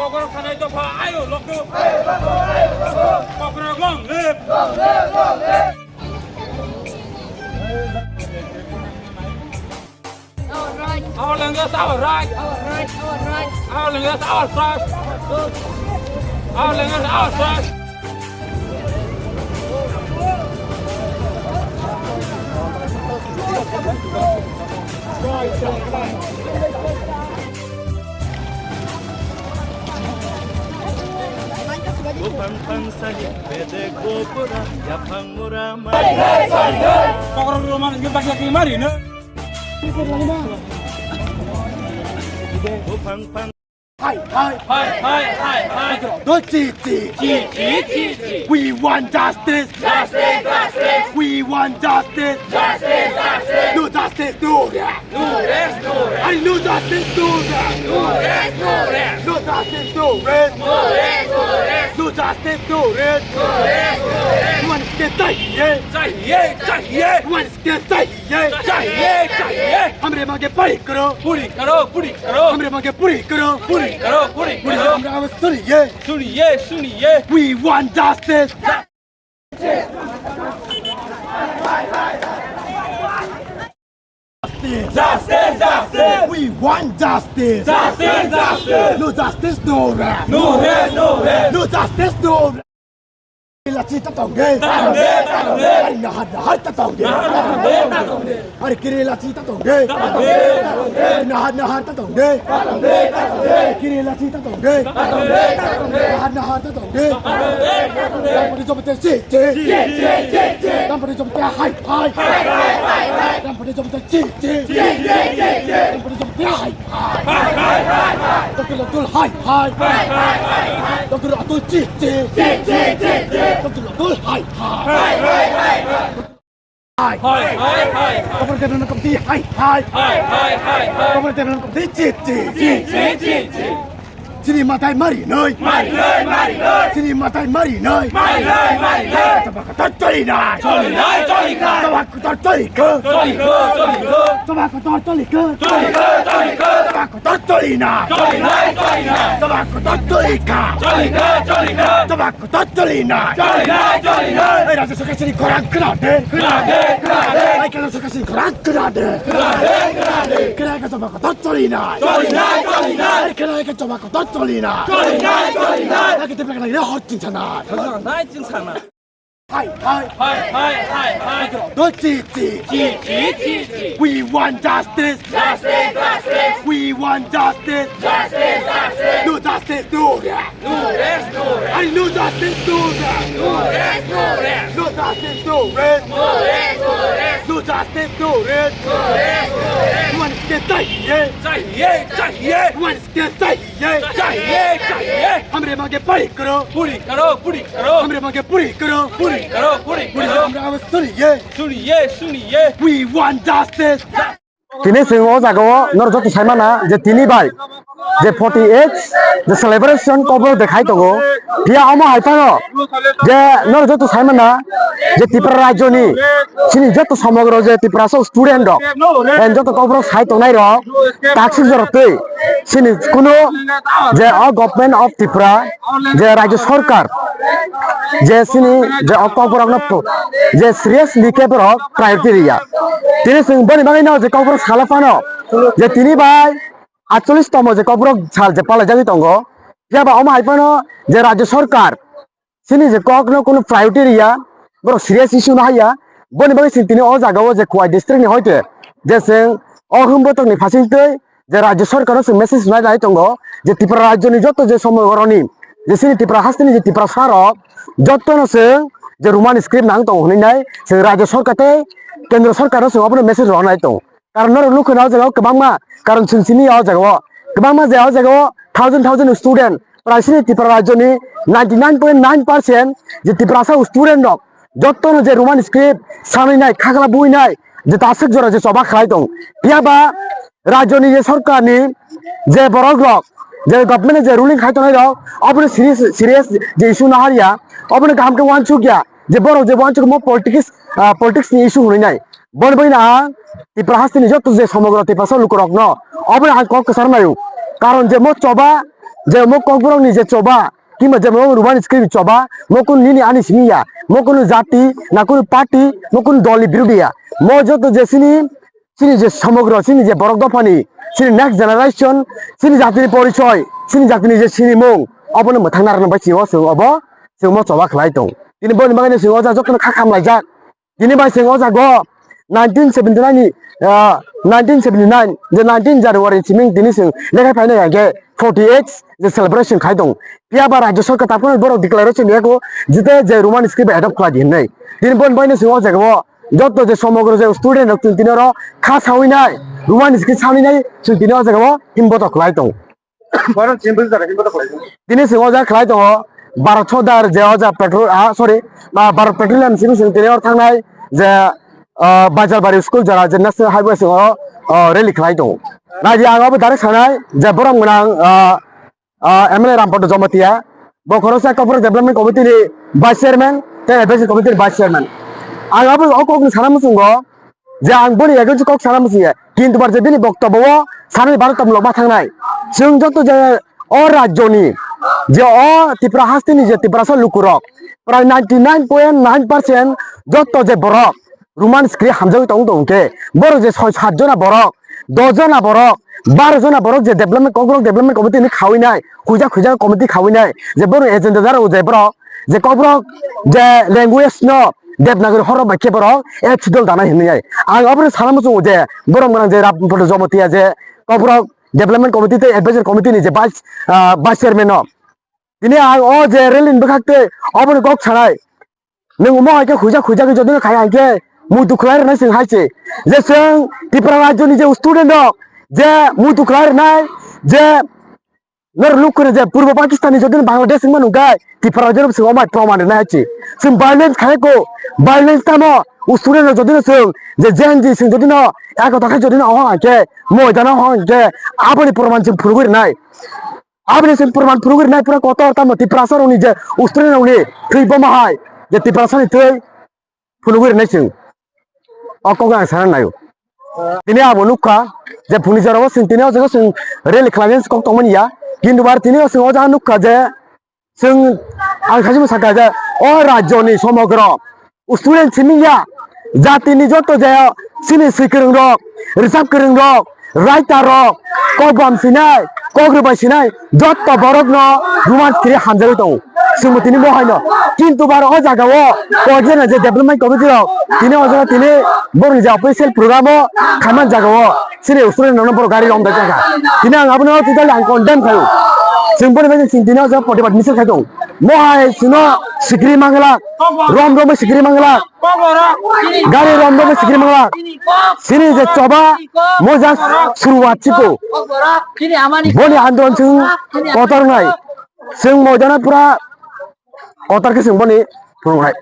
Pokok sana itu Pak, ayo loku. Pokok long live. Our language, our right. Our language, our trust. Our language, our trust. Pokok rumah kita lagi mari ne. Hi. No cheating. We want justice. We want justice. No justice, no that. I no justice, no that. No justice, no rest. No justice, no rest. You want to get चाहिए. You want to get चाहिए. हमरे मांगे पूरी करो. हमरे मांगे पूरी करो. हमरा आवाज सुनिए. We want justice. Justice. We want justice. No justice, no rest. No justice, no rest. La cita tongue. Ay nahad ta tongue. Ay kiri la cita tongue. Ay nahad ta tongue. Kiri la cita tongue. Nahad ta tongue. Dam pada jom te ci. Dam pada jom te hai. Dam pada jom te ci. Dam pada jom te hai. Doktor hai. Doktor atul ci. Doktor hai. Kamu tebel nak komti hai. Kamu tebel nak komti ci. Sini matai mari noi. Sini matai mari noi. Coba kata coli na. Coba kata coli ke. Coba kata coli ke. Coba kata coli na. Coba kata coli ka. Coba kata coli na. Hey, raja suka sini korang kerade. Hey, kalau suka sini korang kerade. Kerana coba kata coli na. Hey, kerana coba kata coli na. Lagi tu belakang lagi dah hot cing sana. Hai. No cheating. We want justice. We want justice. No justice, no that. I no justice, no that. No justice, no rest. No justice, no rest. You want to get चाहिए. You want to get चाहिए. हमरे मांगे पूरी करो. हमरे मांगे पूरी करो. हमरा आवाज सुनिए. We want justice. তিনি সিংহ জাগো নরজত সাইমানা যে তিনি বাই যে 48 যে সেলিব্রেশন কবর দেখাই তো পিয়া আমা হাইপানো যে নরজত সাইমানা যে ত্রিপুরা রাজ্যনি সিনি যত সমগ্র যে ত্রিপুরা স্টুডেন্ট এন যত কবর সাই তো নাই র টাক্সি জরতে সিনি কোনো যে গভর্নমেন্ট অফ ত্রিপুরা যে রাজ্য সরকার যে সিনি যে কবর যে সিরিয়াসলি কেবর ক্রাইটেরিয়া তিনি সিং বনি বাঙাই নাও যে কবর সালাফানো যে তিনি ভাই 48তম যে কবর সাল যে পালা জানি তঙ্গ যেবা অমা হাইপানো যে রাজ্য সরকার সিনি যে কখনো কোনো ক্রাইটেরিয়া বড় সিরিয়াস ইস্যু না হইয়া বনি বাঙাই সিং তিনি অ জাগাও যে কুয়াই ডিস্ট্রিক্ট নি হইতে যে সিং অহম্বতকনি ফাসিলতে যে রাজ্য সরকার সিং মেসেজ নাই যাই তঙ্গ যে ত্রিপুরা রাজ্যনি যত যে সময়গরনি যে সিনি ত্রিপুরা হাসতিনি যে ত্রিপুরা সারক যতন সিং যে রোমান স্ক্রিপ্ট নাং তং হইনাই সিং রাজ্য সরকারতে কেন্দ্র সরকার সিং अपने মেসেজ রনাই তং কারণ নর লুক নাও জায়গাও গোबांमा কারণ সিনসিনি আও জায়গাও गोबांमा জায়গাও জায়গাও थाउजेंड स्टूडेंट प्रायसिनि ত্রিপুরা রাজ্যনি 99.9% যে ত্রিপুরা সা স্টুডেন্ট দক যতন যে রোমান স্ক্রিপ্ট সামিনাই খাগলা বুইনাই যে তাসক জরা যে সবা খাই দं পিয়াবা রাজ্যনি যে সরকারনি যে বড়গ্রক যে গভর্নমেন্ট যে রুলিং খাই তনাই দক अपने सीरियस जे इशू ना हारिया अपने काम के वान चुकिया जे बरो जे वान चुक मो पॉलिटिक्स नि इशू हुनै नाय बन बइना ত্রিপুরা হাসতিনি যত যে সমগ্র ত্রিপুরা লুকরক ন अपने हाल कक सरनायु कारण जे मो चबा যে মো ককবরং ni je coba কিংবা যে মো রুমানি স্ক্রিন coba মো কোন নিনি আনি সিমিয়া মো কোন জাতি না কোন পার্টি মো কোন দলি বিরোধিয়া মো যত যে সিনি যে সমগ্র সিনি যে বরক দফানি সিনি নেক্সট জেনারেশন সিনি জাতিनि পরিচয় সিনি জাতিनि যে সিনি মুং অবনো মোथांना रानो बाय सिङाव जों अबो जों मो coba खालाय दं दिनै बनि बागैनो सिङाव जा जखन खाखाम लायजाक दिनै बाय सिङाव जागो 1979 नि 1979 जे 19 जानुवारि सिमिं दिनै जों लेखा फायनाय आगे 48 जे सेलिब्रेशन खाय दं पियाबा राज्य सरकार तापन बर डिक्लारेशन याको जिते जे रोमान स्क्रिप्ट एडप्ट खालाय दिनै दिनै बनि बायनो सिङाव जागो যত যে সমগ্র যে স্টুডেন্ট হক তিনর খা সাউইনাই রুমান স্ক্রিপ্ট সাউইনাই जों दिनै जागो हिमबत खालाय दं বরং সিম্পল যারা কিন্তু কথা কইছো दिनै सिङाव जा खालाय दं 1200 दार जे जा पेट्रोल सरि भारत पेट्रोलियम सिम जों दिनै थांनाय जे बाजारबारि स्कुल जरा जे नेशनेल हाइवे सिङाव रेलि खालाय दं रायजो आंआबो डाइरेक्ट सानाय जे बरं गोनां MLA Rampad जमतिया बखरसा Kapoor development कमिटिनि vice chairman ते एडभाइस कमिटिनि भाइस चेयारमेन आंआबो अकक साना मुसुंगो जे आं बोनि एगेन्स्ट कक साना मुसिया किन्तु बार जे दिनै बक्तब्य सानै भारत मुलुगबा थांनाय जों जत जे अ राज्यनि जे अ त्रिपुरा हास्तिनि जे त्रिपुरासा लुकुरक प्राय 99.9% जत जे बरक रोमान स्क्रिप्ट हामजाव दं के बर जे 6-7 जना बरक 10 जना बरक 12 जना बरक जे डेभलपमेंट ककबरक डेभलपमेंट कमिटिनि खावैनाय खुजा कमिटि खावैनाय जे बर एजेन्डा जारो जे बरक जे ककबरक जे लैंग्वेज न देबनागरी हर बाक्य बरक ए छिदल दानाय होननाय आं अबरे सानामु जे बरं गोनां जे रामपद जमतिया जे ककबरक डेभलपमेंट कमिटि ते एडभाइजर कमिटिनि जे भाइस चेयारमेन दिनै आं अ जे रेलिन बखाते अबरे गक सानाय नों मो आके खुजा के जदि खाय आके मु दुखलाय रनाय जों हायसे जे जों त्रिपुरा राज्यनि जे स्टुडेन्ट दं जे मु दुखलाय रनाय जे नर लुकुरे जे पूर्व पाकिस्तान जदि बांग्लादेश में नुगाय त्रिपुरा राज्य सिङाव माय प्रमाण रनाय हायसे जों वायलेंस खायको वायलेंस तामो स्टुडेन्ट जदि जों जे जेनजि जों जदि न एक थाखाय जदि न आके मैदानाव आके आबनि प्रमाण जों फुरगुरनाय आबनि जों प्रमाण फुरगुरनाय पुरा कत तामो त्रिपुरा सरनि जे स्टुडेन्टनि थैबो माहाय जे त्रिपुरा सरनि थै फुरगुरनाय जों अकक आं साना नायो दिनै आबो नुखा जे फुनि जराव जों दिनै जों रेलि खालामनाय कक तमनिया किन्तु बार दिनै जों जा नुखा जे जों आं सासे साका जे अ राज्यनि समग्र स्टुडेन्ट सिमिया जातिनि जत जे सिनि सिकरं रक रिजार्भ करं रक राइटार रक कबम सिनाय कग्रबाय सिनाय जत बरक न रोमान स्क्रिप्ट हामजाव दं जों दिनै बहायनो किन्तु बार अ जागाव कजेन जे डेभलपमेंट कमिटि दिनै अजा दिनै बरनि जे अफिसियेल प्रोग्राम खामान जागाव सिनि स्टुडेन्ट न बर गारि रमदा जागा दिनै आं आबनो टोटाल आं कन्डेम खायो जों बनि बायदि सिं दिनै अजा प्रतिबाद मिसल खाय दं महाय सुनो सिग्रि मांगला रम सिग्रि मांगला गारि रम सिग्रि मांगला सिनि जे चबा मोजा सुरुवातसिको बनि आन्दोलन जों कतरनाय जों मैदाना पुरा कतारखौ जों बनि फोरोंनाय